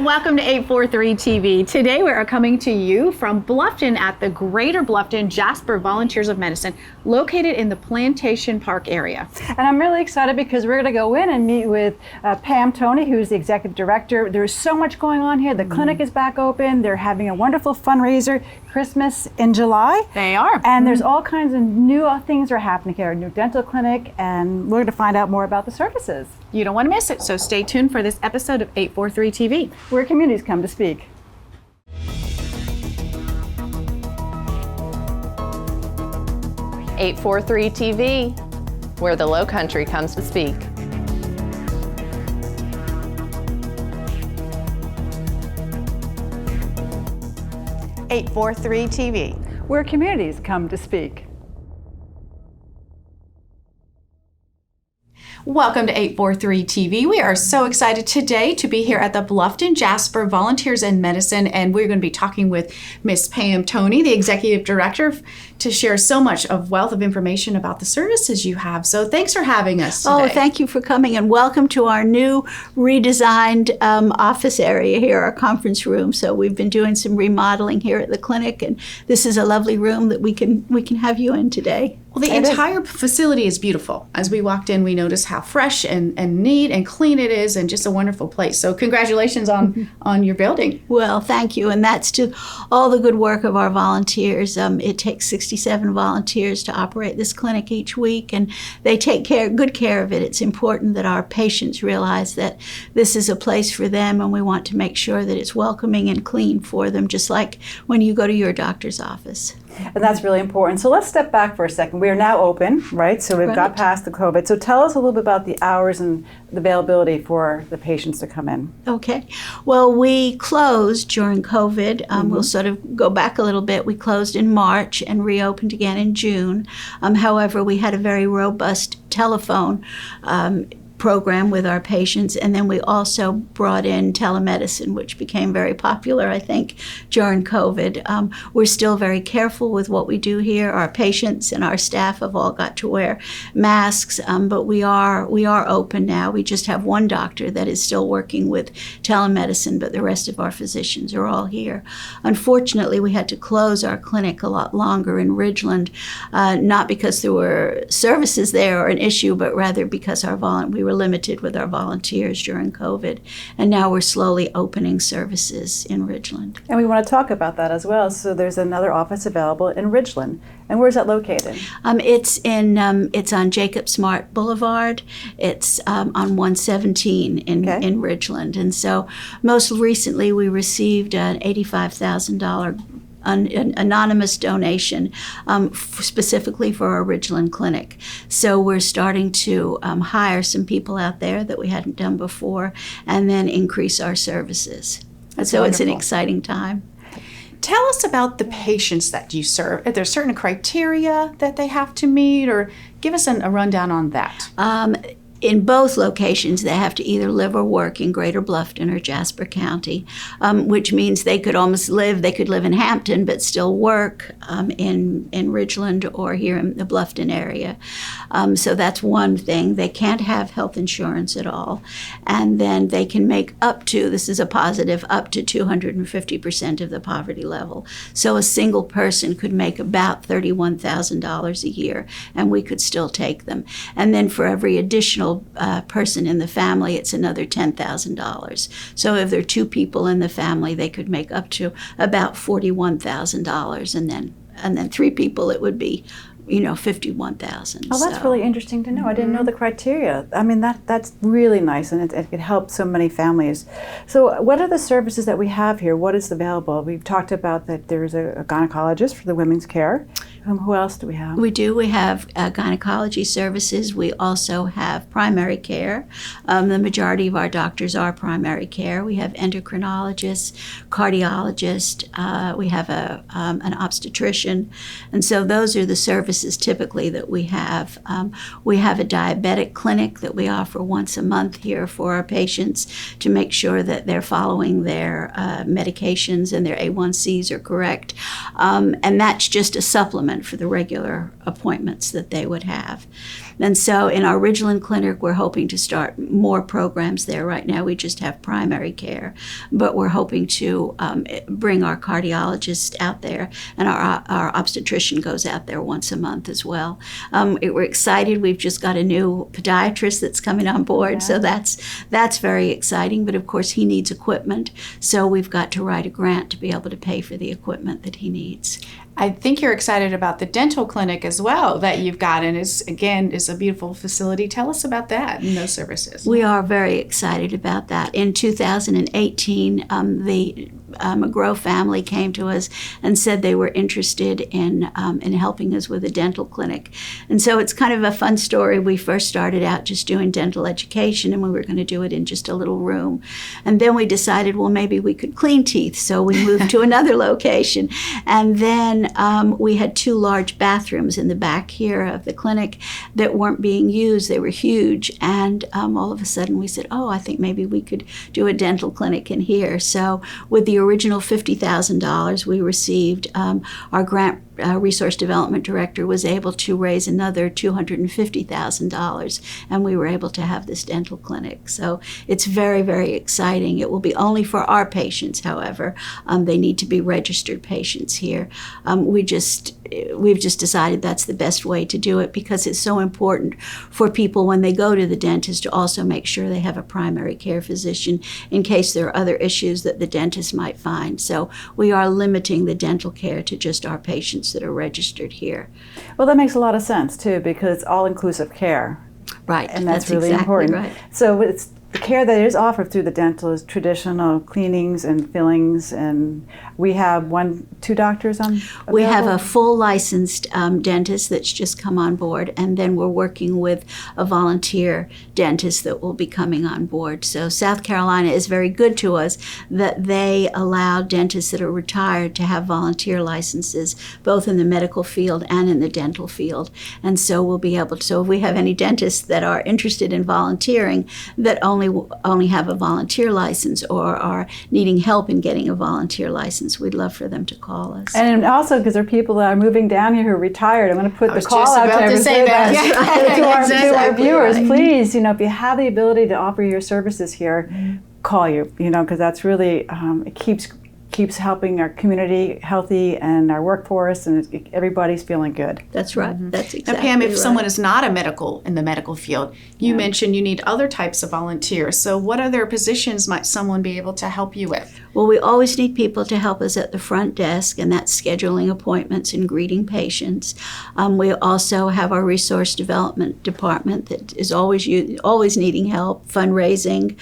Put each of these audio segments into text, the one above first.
Welcome to 843 TV. Today we are coming to you from Bluffton at the Greater Bluffton Jasper Volunteers of Medicine, located in the Plantation Park area. And I'm really excited because we're going to go in and meet with Pam Toney, who's the executive director. There's so much going on here. The clinic is back open. They're having a wonderful fundraiser, Christmas in July. They are. And there's all kinds of new things are happening here, a new dental clinic, and we're going to find out more about the services. You don't want to miss it, so stay tuned for this episode of 843 TV. Where communities come to speak. .843 TV, where the Lowcountry comes to speak. .843 TV, where communities come to speak. Welcome to 843 TV. We are so excited today to be here at the Bluffton Jasper Volunteers in Medicine, and we're going to be talking with Miss Pam Toney, the Executive Director, to share so much of wealth of information about the services you have. So thanks for having us today. Oh, thank you for coming, and welcome to our new redesigned office area here, our conference room. So we've been doing some remodeling here at the clinic, and this is a lovely room that we can have you in today. Well, the entire facility is beautiful. As we walked in, we noticed how fresh and neat and clean it is, and just a wonderful place. So congratulations on your building. Well, thank you. And that's to all the good work of our volunteers. It takes 67 volunteers to operate this clinic each week, and they take good care of it. It's important that our patients realize that this is a place for them, and we want to make sure that it's welcoming and clean for them, just like when you go to your doctor's office. And that's really important. So let's step back for a second. We are now open, right? So we've got past the COVID. So tell us a little bit about the hours and the availability for the patients to come in. Okay. Well, we closed during COVID. We'll sort of go back a little bit. We closed in March and reopened again in June. However, we had a very robust telephone program with our patients, and then we also brought in telemedicine, which became very popular, I think, during COVID. We're still very careful with what we do here. Our patients and our staff have all got to wear masks, but we are open now. We just have one doctor that is still working with telemedicine, but the rest of our physicians are all here. Unfortunately, we had to close our clinic a lot longer in Ridgeland, not because there were services there or an issue, but rather because we were limited with our volunteers during COVID, and now we're slowly opening services in Ridgeland. And we want to talk about that as well. So there's another office available in Ridgeland. And where's that located? It's on Jacob Smart Boulevard. It's on 117 in Ridgeland. And so most recently we received an $85,000 an anonymous donation specifically for our Ridgeland clinic. So we're starting to hire some people out there that we hadn't done before, and then increase our services. That's so wonderful. It's an exciting time. Tell us about the patients that you serve. Are there certain criteria that they have to meet, or give us a rundown on that? In both locations, they have to either live or work in Greater Bluffton or Jasper County, which means they could live in Hampton, but still work in Ridgeland or here in the Bluffton area. So that's one thing. They can't have health insurance at all. And then they can make this is a positive, up to 250% of the poverty level. So a single person could make about $31,000 a year, and we could still take them. And then for every additional person in the family, it's another $10,000. So if there are two people in the family, they could make up to about $41,000, and then three people, it would be $51,000. Oh, that's really interesting to know. I didn't know the criteria. I mean, that's really nice, and it could help so many families. So what are the services that we have here? What is available? We've talked about that there's a gynecologist for the women's care. Who else do we have? We do. We have gynecology services. We also have primary care. The majority of our doctors are primary care. We have endocrinologists, cardiologists. We have an obstetrician. And so those are the services typically that we have. We have a diabetic clinic that we offer once a month here for our patients to make sure that they're following their medications and their A1Cs are correct. And that's just a supplement for the regular appointments that they would have. And so in our Ridgeland clinic, we're hoping to start more programs there. Right now we just have primary care, but we're hoping to bring our cardiologist out there, and our obstetrician goes out there once a month as well. We're excited. We've just got a new podiatrist that's coming on board, so that's very exciting. But of course he needs equipment, so we've got to write a grant to be able to pay for the equipment that he needs. I think you're excited about the dental clinic as well that you've got, and is a beautiful facility. Tell us about that and those services. We are very excited about that. In 2018, the McGrow family came to us and said they were interested in helping us with a dental clinic. And so it's kind of a fun story. We first started out just doing dental education, and we were going to do it in just a little room. And then we decided, well, maybe we could clean teeth. So we moved to another location. And then we had 2 large bathrooms in the back here of the clinic that weren't being used. They were huge. And all of a sudden we said, I think maybe we could do a dental clinic in here. So with the original $50,000 we received, our grant resource development director was able to raise another $250,000, and we were able to have this dental clinic. So it's very, very exciting. It will be only for our patients, however. They need to be registered patients here. We've just decided that's the best way to do it, because it's so important for people when they go to the dentist to also make sure they have a primary care physician in case there are other issues that the dentist might find. So we are limiting the dental care to just our patients that are registered here. Well, that makes a lot of sense too, because it's all-inclusive care. Right. And that's really exactly important. Right. So it's the care that is offered through the dental is traditional cleanings and fillings, and we have 2 doctors on available? We have a full licensed dentist that's just come on board, and then we're working with a volunteer dentist that will be coming on board. So South Carolina is very good to us that they allow dentists that are retired to have volunteer licenses, both in the medical field and in the dental field. And so we'll be able to, so if we have any dentists that are interested in volunteering that only have a volunteer license or are needing help in getting a volunteer license, we'd love for them to call us. And also, because there are people that are moving down here who are retired, I'm going to put the call out to our viewers. Right. Please, if you have the ability to offer your services here, call you, because that's really, it keeps helping our community healthy and our workforce, and everybody's feeling good. That's right. That's exactly Now, Pam, if right. someone is not in the medical field, you mentioned you need other types of volunteers. So what other positions might someone be able to help you with? Well, we always need people to help us at the front desk, and that's scheduling appointments and greeting patients. We also have our resource development department that is always needing help, fundraising.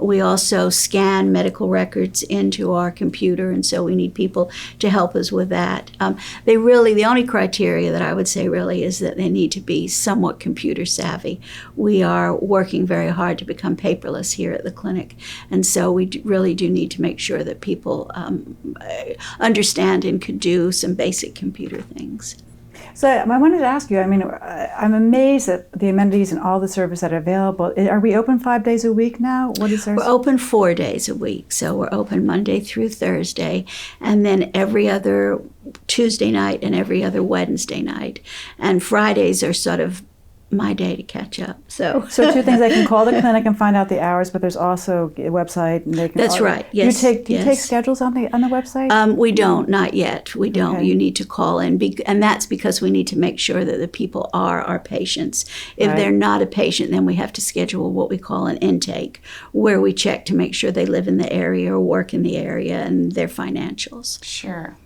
We also scan medical records into our computer, and so we need people to help us with that. The only criteria that I would say really is that they need to be somewhat computer savvy. We are working very hard to become paperless here at the clinic, and so we really do need to make sure that people understand and could do some basic computer things. So I wanted to ask you, I'm amazed at the amenities and all the services that are available. Are we open 5 days a week now? What is our... We're open 4 days a week. So we're open Monday through Thursday, and then every other Tuesday night and every other Wednesday night. And Fridays are sort of my day to catch up. So 2 things, they can call the clinic and find out the hours, but there's also a website, and they can... That's right. Yes. Do you take schedules on the website? We don't, not yet. We don't. Okay. You need to call in, and that's because we need to make sure that the people are our patients. If they're not a patient, then we have to schedule what we call an intake, where we check to make sure they live in the area or work in the area and their financials. Sure.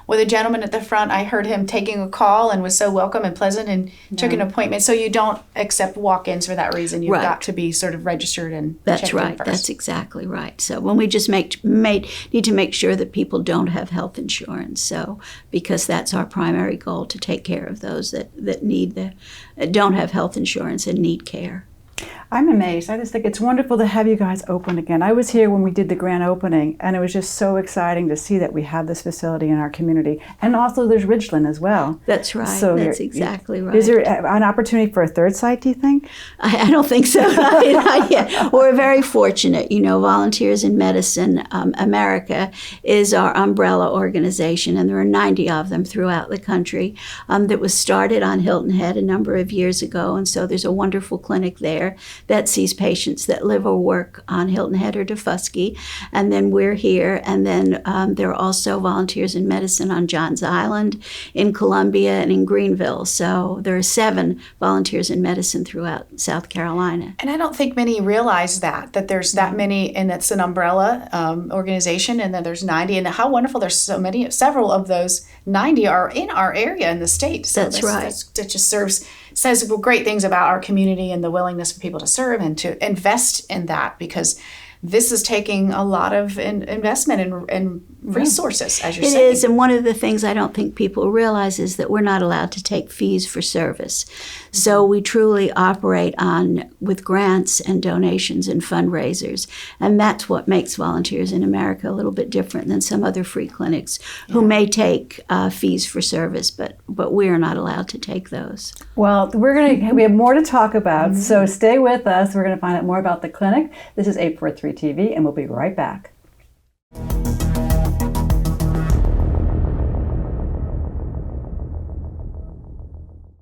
Well, the gentleman at the front, I heard him taking a call and was so welcome and pleasant and took an appointment. So you don't accept walk-ins for that reason. You've got to be sort of registered and checked in first. That's exactly right. So when we just need to make sure that people don't have health insurance. So because that's our primary goal, to take care of those that don't have health insurance and need care. I'm amazed. I just think it's wonderful to have you guys open again. I was here when we did the grand opening, and it was just so exciting to see that we have this facility in our community. And also there's Ridgeland as well. That's right. So That's exactly right. Is there an opportunity for a third site, do you think? I don't think so. Not yet. We're very fortunate. You know, Volunteers in Medicine America is our umbrella organization, and there are 90 of them throughout the country that was started on Hilton Head a number of years ago. And so there's a wonderful clinic there that sees patients that live or work on Hilton Head or Defusky. And then we're here. And then there are also Volunteers in Medicine on Johns Island, in Columbia, and in Greenville. So there are 7 Volunteers in Medicine throughout South Carolina. And I don't think many realize that there's that many, and it's an umbrella organization, and then there's 90. And how wonderful there's so many, several of those 90 are in our area in the state. So That's right. That just says great things about our community and the willingness for people to serve and to invest in that, because this is taking a lot of investment and resources, as you're saying. It is, and one of the things I don't think people realize is that we're not allowed to take fees for service. So we truly operate with grants and donations and fundraisers, and that's what makes Volunteers in America a little bit different than some other free clinics who may take fees for service, but we are not allowed to take those. Well, we have more to talk about, so stay with us. We're going to find out more about the clinic. This is 843 TV, and we'll be right back.